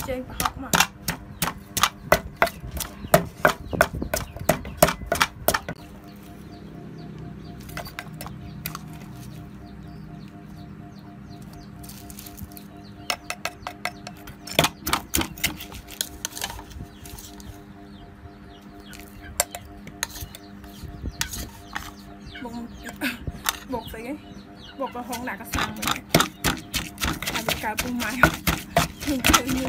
Trên và học mà bột phải cái bột vào hông là cái xăng rồi là bị cào tung mày hình tự như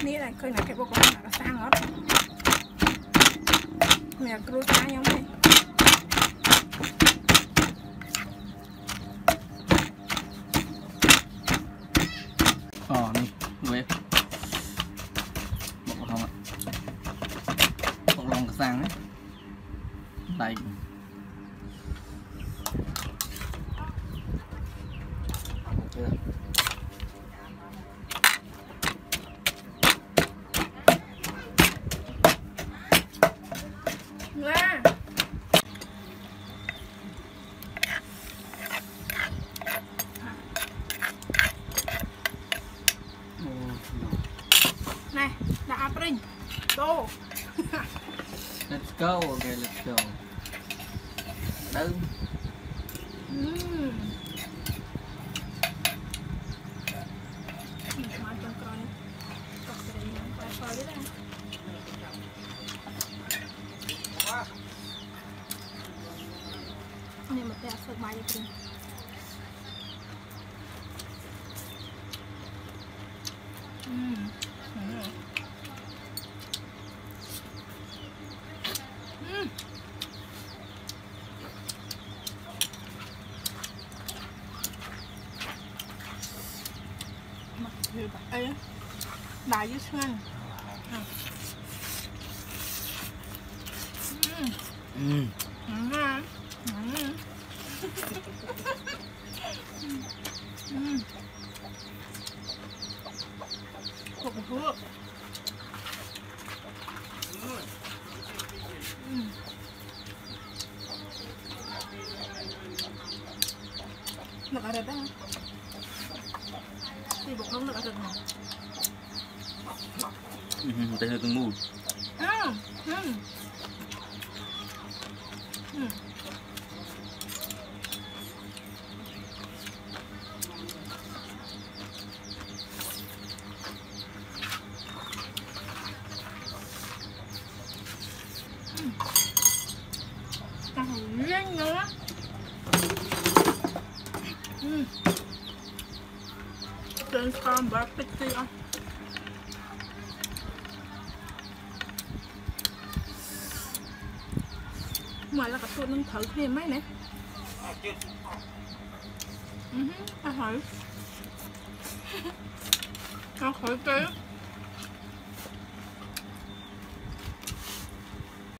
ní này khơi này cái bộ con là sang hết mẹ cua cá giống này này gue bộ không ạ bộ lòng sang đấy đây này đã Pring tô let's go, okay, let's go đâu nhưng mà ta sợ bài được ấy đá với xương cục hứa được ở đây đó thì bột không được ở đây nào tay hơi cứng mùi riêng nữa trên con bạc tích tiêu ngoài là cả tuột nó thử thêm mấy nè ăn thử ăn thử cái